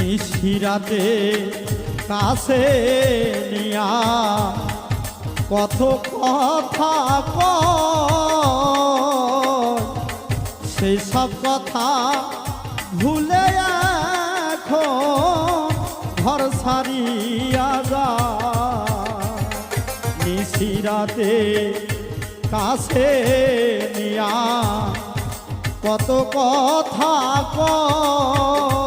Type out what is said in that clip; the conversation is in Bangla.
নিশিরাতে কাছে নিয়া কত কথা কয় সেই সব কথা ভুলে এখন ঘর ছাড়িয়া যায় নিশিরাতে কাছে নিয়া কত কথা কয়